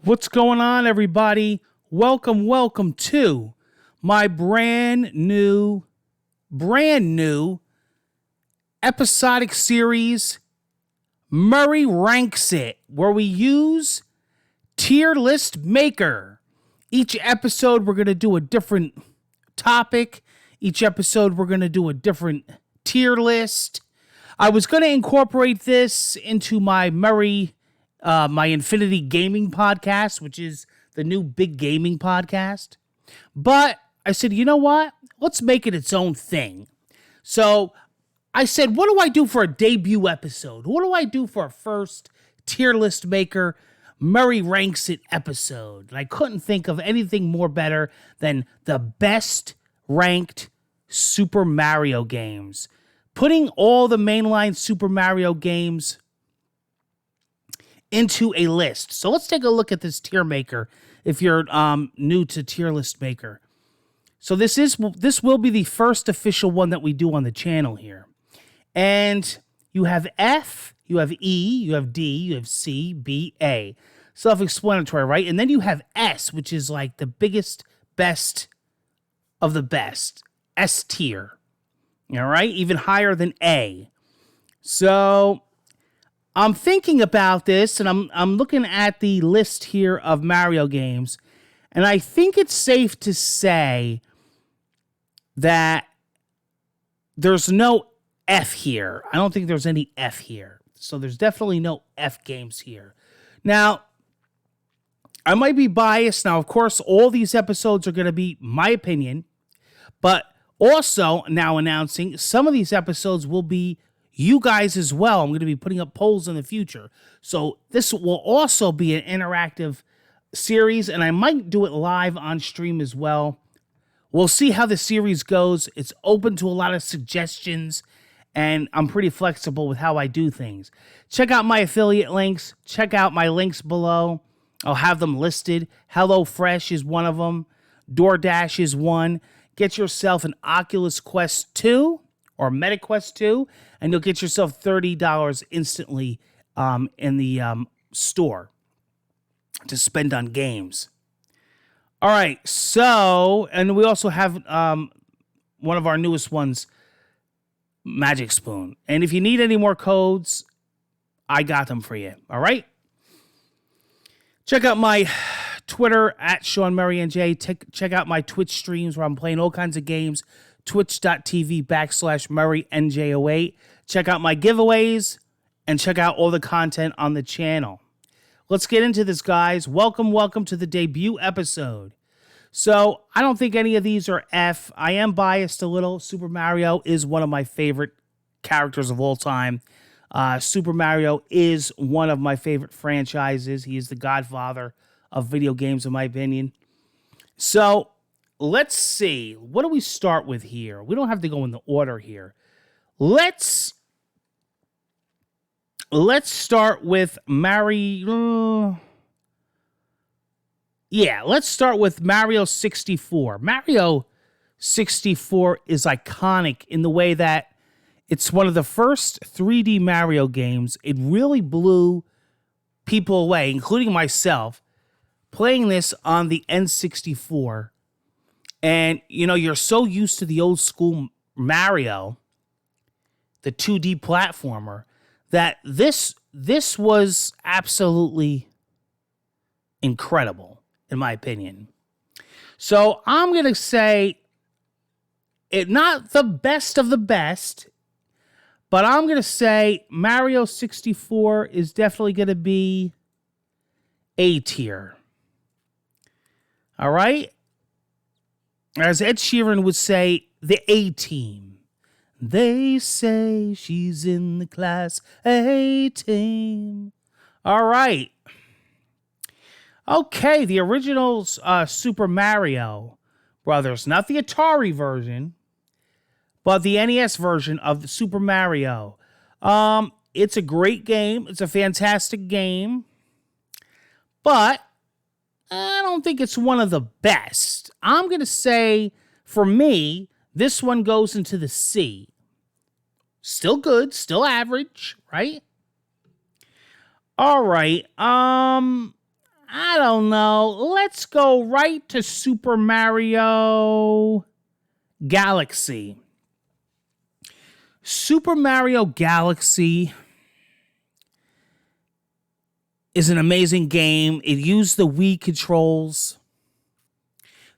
What's going on, everybody? Welcome to my brand new episodic series, Murray Ranks It, where we use Tier List Maker. Each episode, we're going to do a different topic. Each episode, we're going to do a different tier list. I was going to incorporate this into my my Infinity Gaming podcast, which is the new big gaming podcast. But I said, you know what? Let's make it its own thing. So I said, what do I do for a debut episode? What do I do for a first tier list maker Murray Ranks It episode? And I couldn't think of anything more better than the best ranked Super Mario games. Putting all the mainline Super Mario games into a list. So let's take a look at this tier maker if you're new to tier list maker. So this will be the first official one that we do on the channel here. And you have F, you have E, you have D, you have C, B, A. Self-explanatory, right? And then you have S, which is like the biggest, best of the best. S tier. All right? Even higher than A. So I'm thinking about this, and I'm looking at the list here of Mario games, and I think it's safe to say that there's no F here. I don't think there's any F here. So there's definitely no F games here. Now, I might be biased. Now, of course, all these episodes are going to be my opinion, but also now announcing some of these episodes will be you guys as well. I'm going to be putting up polls in the future. So this will also be an interactive series, and I might do it live on stream as well. We'll see how the series goes. It's open to a lot of suggestions, and I'm pretty flexible with how I do things. Check out my affiliate links. Check out my links below. I'll have them listed. HelloFresh is one of them. DoorDash is one. Get yourself an Oculus Quest 2 or MetaQuest 2, and you'll get yourself $30 instantly in the store to spend on games. All right, so, and we also have one of our newest ones, Magic Spoon. And if you need any more codes, I got them for you, all right? Check out my Twitter, at Sean Murray NJ. Check out my Twitch streams where I'm playing all kinds of games. Twitch.tv/MurrayNJ08. Check out my giveaways and check out all the content on the channel. Let's get into this, guys. Welcome to the debut episode. So I don't think any of these are F. I am biased a little. Super Mario is one of my favorite characters of all time. Super Mario is one of my favorite franchises. He is the godfather of video games, in my opinion. So let's see. What do we start with here? We don't have to go in the order here. Let's start with Mario. Let's start with Mario 64. Mario 64 is iconic in the way that it's one of the first 3D Mario games. It really blew people away, including myself, playing this on the N64. And, you know, you're so used to the old school Mario, the 2D platformer, that this was absolutely incredible, in my opinion. So I'm going to say it not the best of the best, but I'm going to say Mario 64 is definitely going to be A tier. All right? As Ed Sheeran would say, the A-team. They say she's in the class A-team. All right. Okay, the original Super Mario Brothers, not the Atari version, but the NES version of the Super Mario. It's a great game. It's a fantastic game. But I don't think it's one of the best. I'm going to say, for me, this one goes into the C. Still good, still average, right? All right. I don't know. Let's go right to Super Mario Galaxy. Super Mario Galaxy is an amazing game. It used the Wii controls,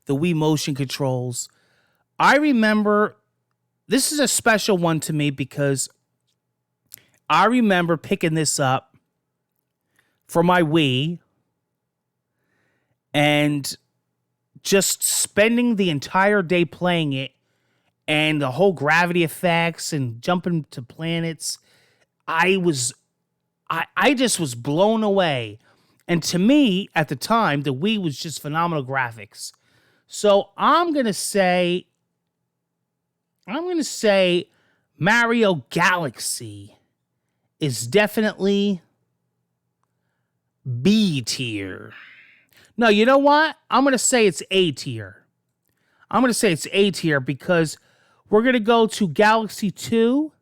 the Wii motion controls. I remember, this is a special one to me because I remember picking this up for my Wii and just spending the entire day playing it, and the whole gravity effects and jumping to planets. I just was blown away. And to me, at the time, the Wii was just phenomenal graphics. So I'm going to say Mario Galaxy is definitely B tier. No, you know what? I'm going to say it's A tier. I'm going to say it's A tier because we're going to go to Galaxy 2,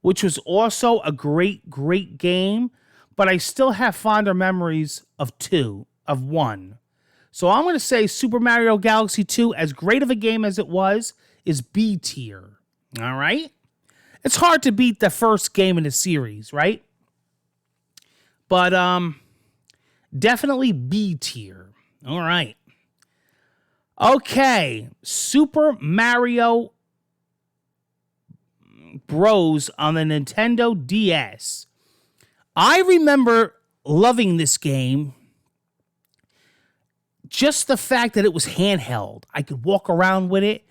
which was also a great, great game, but I still have fonder memories of 1. So I'm going to say Super Mario Galaxy 2, as great of a game as it was, is B tier. All right? It's hard to beat the first game in the series, right? But definitely B tier. All right. Okay, Super Mario Bros. On the Nintendo DS. I remember loving this game. Just the fact that it was handheld. I could walk around with it.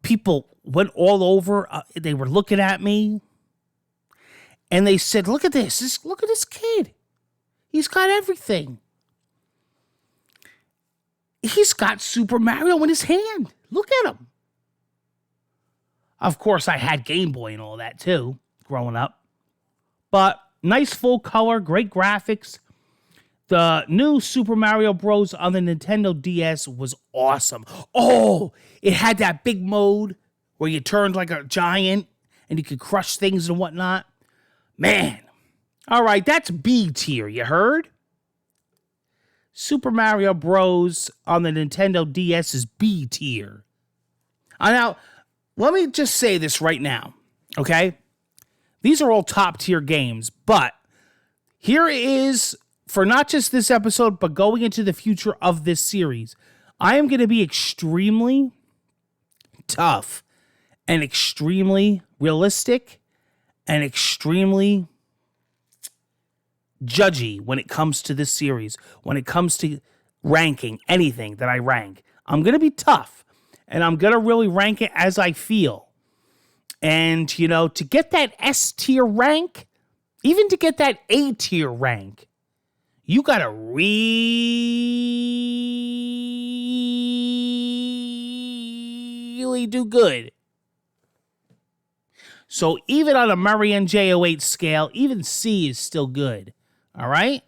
People went all over. They were looking at me. And they said, look at this. Look at this kid. He's got everything. He's got Super Mario in his hand. Look at him. Of course, I had Game Boy and all that too, growing up. But nice full color, great graphics. The new Super Mario Bros. On the Nintendo DS was awesome. Oh, it had that big mode where you turned like a giant and you could crush things and whatnot. Man. All right, that's B tier, you heard? Super Mario Bros. On the Nintendo DS is B tier. Now, let me just say this right now, okay? These are all top tier games, but here is, for not just this episode, but going into the future of this series, I am going to be extremely tough and extremely realistic and extremely judgy when it comes to this series, when it comes to ranking anything that I rank. I'm going to be tough, and I'm going to really rank it as I feel. And, you know, to get that S tier rank, even to get that A tier rank, you got to really do good. So even on a Murray and J08 scale, even C is still good. All right?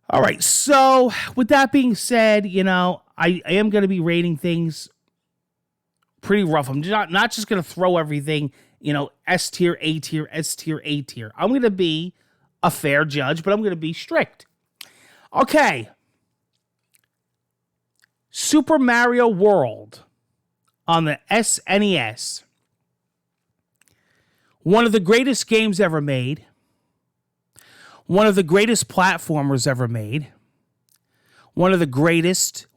All right, so with that being said, you know, I am going to be rating things pretty rough. I'm not just going to throw everything, you know, S tier, A tier, S tier, A tier. I'm going to be a fair judge, but I'm going to be strict. Okay. Super Mario World on the SNES. One of the greatest games ever made. One of the greatest platformers ever made. One of the greatest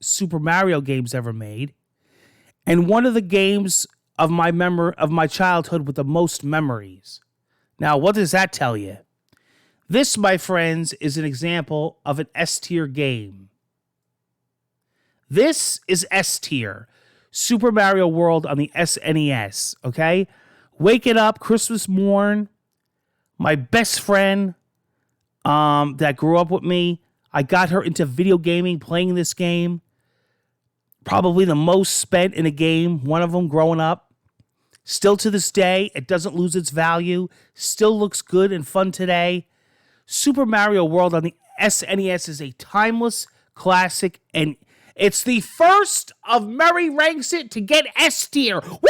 Super Mario games ever made. And one of the games of my childhood with the most memories. Now, what does that tell you? This, my friends, is an example of an S-tier game. This is S-tier. Super Mario World on the SNES, okay? Waking up Christmas morn. My best friend that grew up with me, I got her into video gaming, playing this game. Probably the most spent in a game, one of them growing up. Still to this day, it doesn't lose its value. Still looks good and fun today. Super Mario World on the SNES is a timeless classic, and it's the first of Murray Ranks It to get S tier. Woo!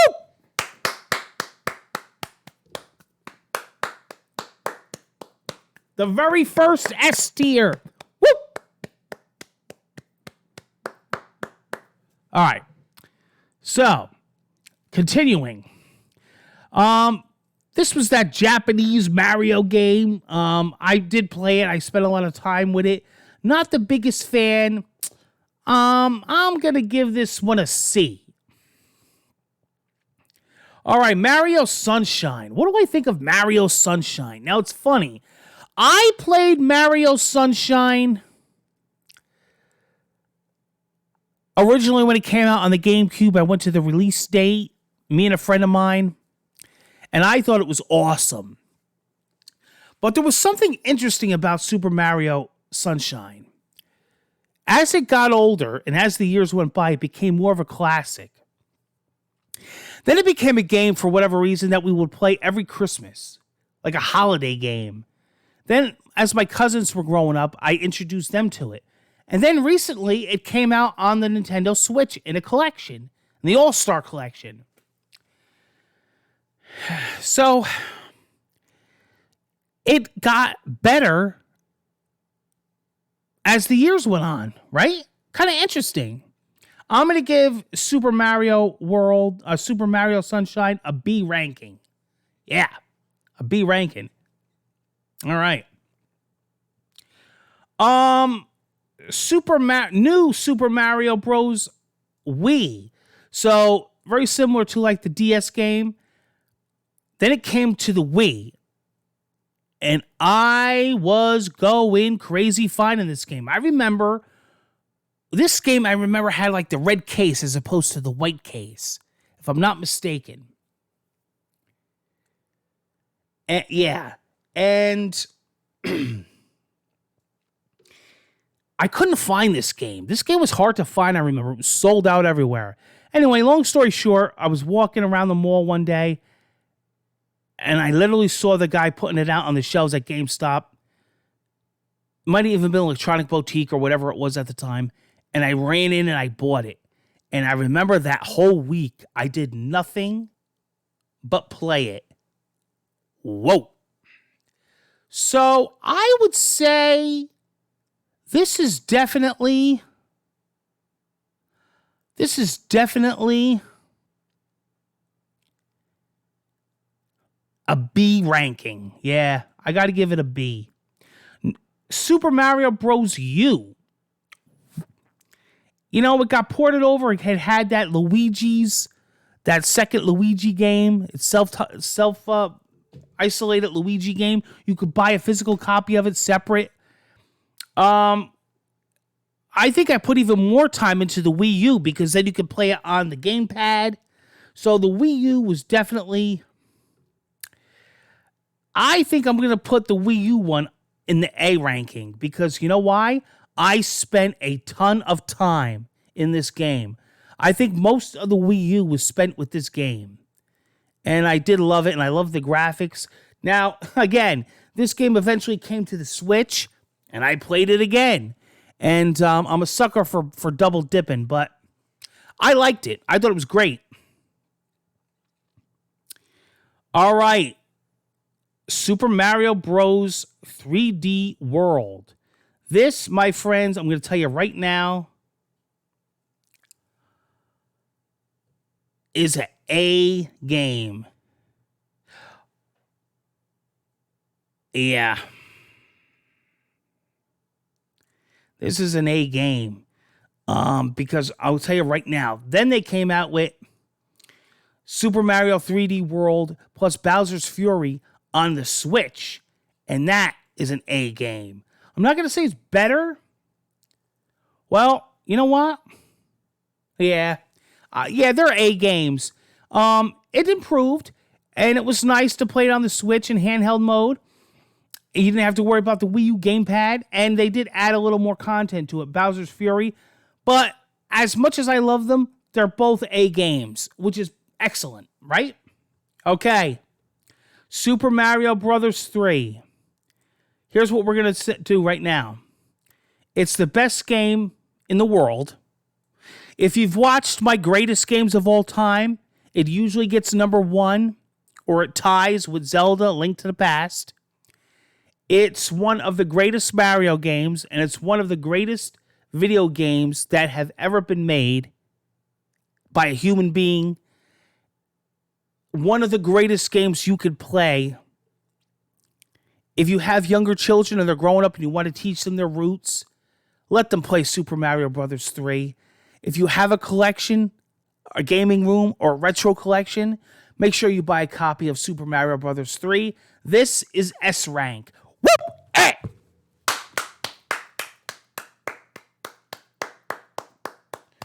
The very first S tier. Woo! All right. So, continuing. This was that Japanese Mario game. I did play it. I spent a lot of time with it. Not the biggest fan. I'm going to give this one a C. All right, Mario Sunshine. What do I think of Mario Sunshine? Now, it's funny. I played Mario Sunshine originally when it came out on the GameCube. I went to the release date, me and a friend of mine, and I thought it was awesome. But there was something interesting about Super Mario Sunshine. As it got older and as the years went by, it became more of a classic. Then it became a game, for whatever reason, that we would play every Christmas, like a holiday game. Then, as my cousins were growing up, I introduced them to it. And then recently, it came out on the Nintendo Switch in a collection, in the All-Star Collection. So, it got better as the years went on, right? Kind of interesting. I'm going to give Super Mario Sunshine a B ranking. Yeah, a B ranking. All right. New Super Mario Bros. Wii. So, very similar to like the DS game. Then it came to the Wii. And I was going crazy finding this game. I remember had like the red case as opposed to the white case, if I'm not mistaken. And I couldn't find this game. This game was hard to find, I remember. It was sold out everywhere. Anyway, long story short, I was walking around the mall one day, and I literally saw the guy putting it out on the shelves at GameStop. Might have even been Electronic Boutique or whatever it was at the time. And I ran in and I bought it. And I remember that whole week, I did nothing but play it. Whoa. So I would say this is definitely a B ranking. Yeah, I got to give it a B. Super Mario Bros. U. You know, it got ported over. It had that that second Luigi game. It's self-isolated Luigi game. You could buy a physical copy of it separate. I think I put even more time into the Wii U because then you could play it on the gamepad. So the Wii U was definitely... I think I'm going to put the Wii U one in the A ranking because you know why? I spent a ton of time in this game. I think most of the Wii U was spent with this game. And I did love it, and I love the graphics. Now, again, this game eventually came to the Switch, and I played it again. And I'm a sucker for double dipping, but I liked it. I thought it was great. All right. Super Mario Bros. 3D World. This, my friends, I'm going to tell you right now, is an A game. Yeah. This is an A game. Because I'll tell you right now, then they came out with Super Mario 3D World plus Bowser's Fury on the Switch. And that is an A game. I'm not going to say it's better. Well, you know what? Yeah. They're A games. It improved, and it was nice to play it on the Switch in handheld mode. You didn't have to worry about the Wii U gamepad, and they did add a little more content to it, Bowser's Fury. But as much as I love them, they're both A games, which is excellent, right? Okay. Super Mario Brothers 3. Here's what we're going to do right now. It's the best game in the world. If you've watched my greatest games of all time, it usually gets number 1, or it ties with Zelda: Link to the Past. It's one of the greatest Mario games, and it's one of the greatest video games that have ever been made by a human being. One of the greatest games you could play. If you have younger children and they're growing up and you want to teach them their roots, let them play Super Mario Bros. 3. If you have a collection, a gaming room, or a retro collection, make sure you buy a copy of Super Mario Bros. 3. This is S rank. Whoop! Hey!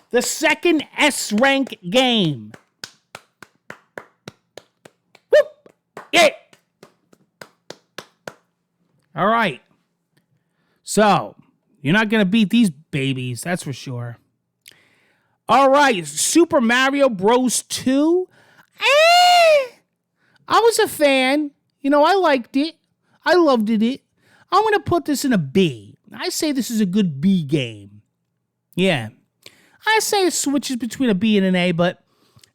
The second S rank game. Whoop! Yeah! All right. So, you're not going to beat these babies, that's for sure. All right, Super Mario Bros. 2. I was a fan. You know, I liked it. I loved it. I'm going to put this in a B. I say this is a good B game. Yeah. I say it switches between a B and an A, but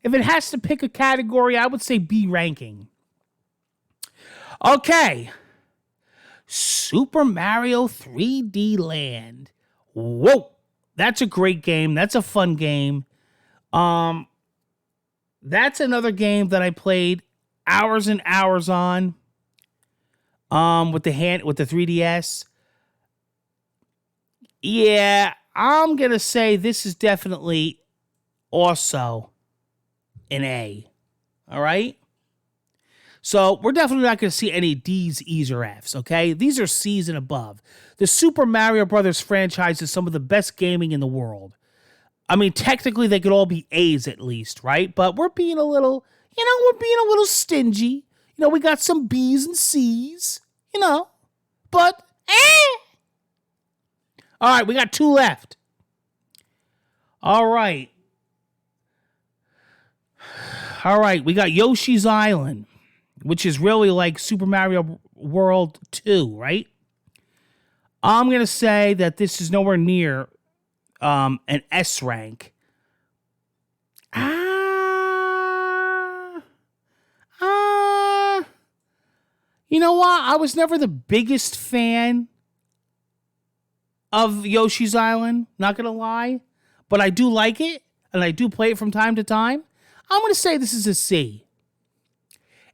if it has to pick a category, I would say B ranking. Okay. Super Mario 3D Land. Whoa. That's a great game. That's a fun game. That's another game that I played hours and hours on. With the 3DS. Yeah, I'm gonna say this is definitely also an A. All right. So we're definitely not going to see any D's, E's, or F's, okay? These are C's and above. The Super Mario Brothers franchise is some of the best gaming in the world. I mean, technically, they could all be A's at least, right? But we're being a little, stingy. You know, we got some B's and C's, but All right, we got 2 left. All right, we got Yoshi's Island, which is really like Super Mario World 2, right? I'm going to say that this is nowhere near an S rank. You know what? I was never the biggest fan of Yoshi's Island, not going to lie. But I do like it, and I do play it from time to time. I'm going to say this is a C.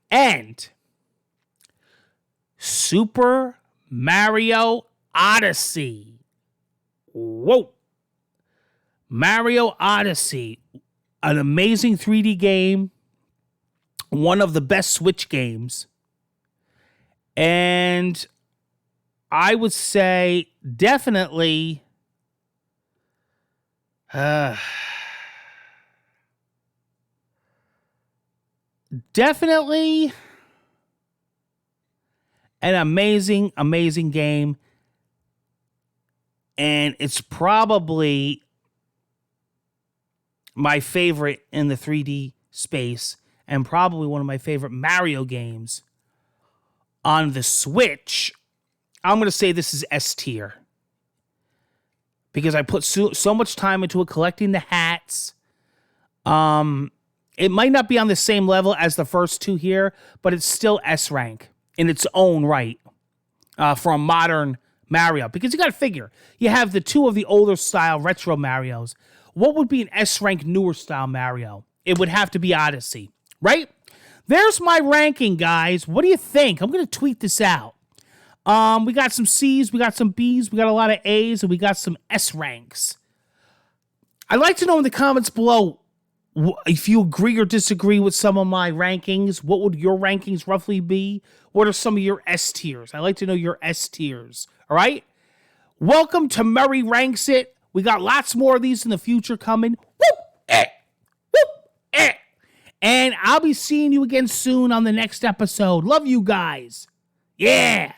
And Super Mario Odyssey. Whoa. Mario Odyssey. An amazing 3D game. One of the best Switch games. And I would say definitely definitely an amazing, amazing game. And it's probably my favorite in the 3D space and probably one of my favorite Mario games on the Switch. I'm going to say this is S tier because I put so much time into it, collecting the hats. It might not be on the same level as the first 2 here, but it's still S rank in its own right for a modern Mario. Because you got to figure, you have the 2 of the older style retro Marios. What would be an S rank newer style Mario? It would have to be Odyssey, right? There's my ranking, guys. What do you think? I'm going to tweet this out. We got some C's, we got some B's, we got a lot of A's, and we got some S ranks. I'd like to know in the comments below if you agree or disagree with some of my rankings. What would your rankings roughly be? What are some of your S tiers? I'd like to know your S tiers. All right? Welcome to Murray Ranks It. We got lots more of these in the future coming. Whoop, whoop, and I'll be seeing you again soon on the next episode. Love you guys. Yeah.